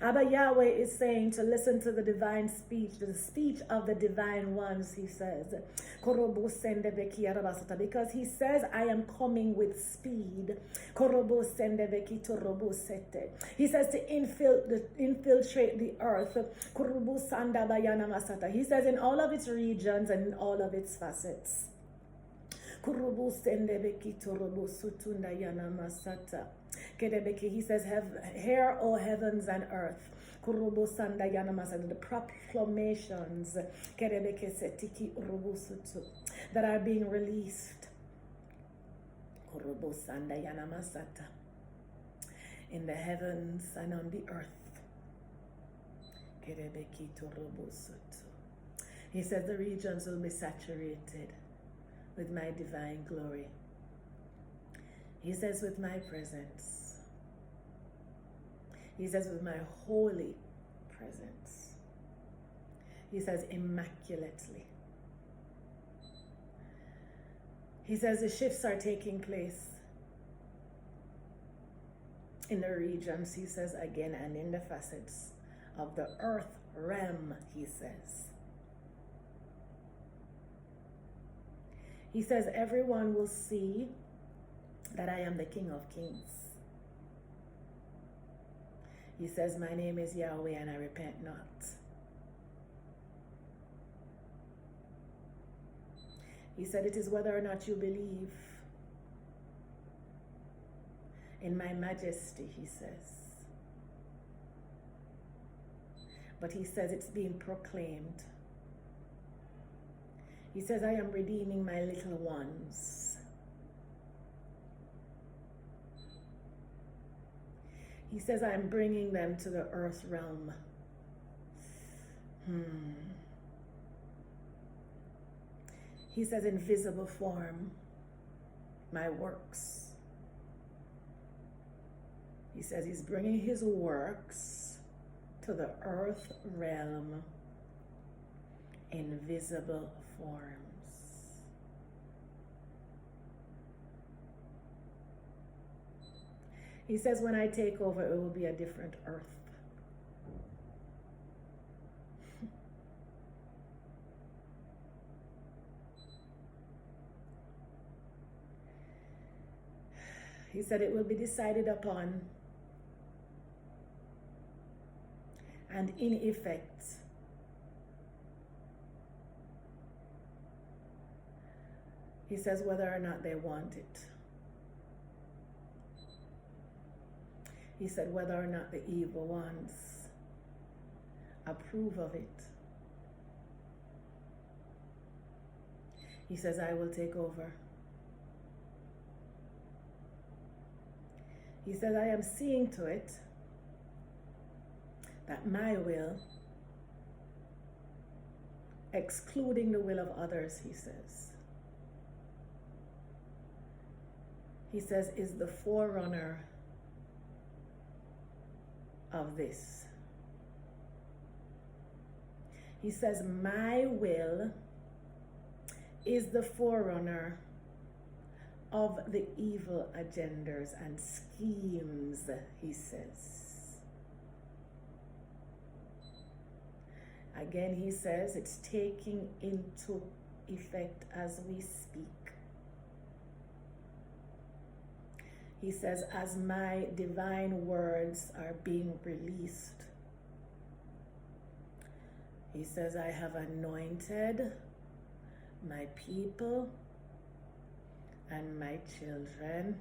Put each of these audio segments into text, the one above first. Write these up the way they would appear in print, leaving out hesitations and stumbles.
Abba Yahweh is saying to listen to the divine speech, the speech of the divine ones, he says. Because he says, I am coming with speed. He says to infiltrate the earth. He says in all of its regions and in all of its facets. He says, hear, O heavens and earth. The proclamations that are being released in the heavens and on the earth. He says the regions will be saturated with my divine glory. He says with my presence. He says with my holy presence. He says immaculately. He says the shifts are taking place in the regions, he says again, and in the facets of the earth realm, he says. He says everyone will see that I am the King of Kings. He says my name is Yahweh and I repent not. He said it is whether or not you believe in my majesty, he says. But he says it's being proclaimed. He says, I am redeeming my little ones. He says, I am bringing them to the earth realm. He says, in visible form, my works. He says he's bringing his works to the earth realm in visible forms. He says when I take over, it will be a different earth. He said it will be decided upon and in effect he says whether or not they want it. He said whether or not the evil ones approve of it. He says I will take over. He says I am seeing to it that my will, excluding the will of others, he says, is the forerunner of this. He says, my will is the forerunner of the evil agendas and schemes, he says. Again, he says it's taking into effect as we speak. He says, as my divine words are being released, he says, I have anointed my people and my children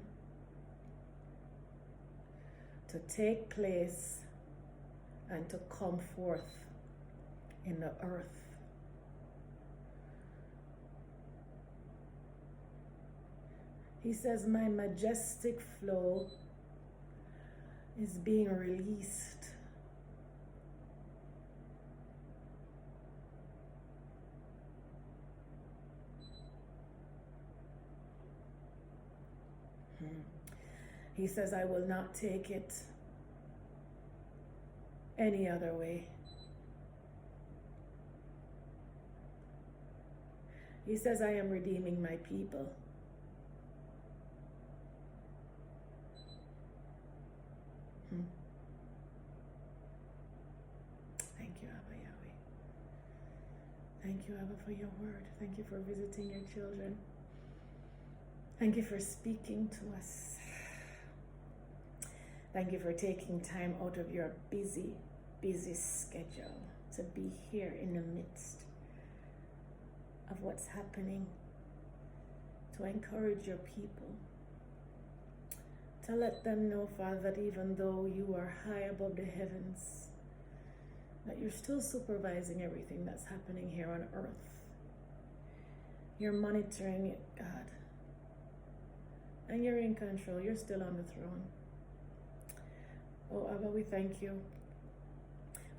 to take place and to come forth in the earth. He says, my majestic flow is being released. He says, I will not take it any other way. He says, I am redeeming my people. Thank you, Abba Yahweh. Thank you, Abba, for your word. Thank you for visiting your children. Thank you for speaking to us. Thank you for taking time out of your busy, busy schedule to be here in the midst of what's happening, to encourage your people, to let them know, Father, that even though you are high above the heavens, that you're still supervising everything that's happening here on earth. You're monitoring it, God. And you're in control. You're still on the throne. Oh, Abba, we thank you.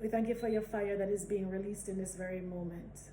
We thank you for your fire that is being released in this very moment.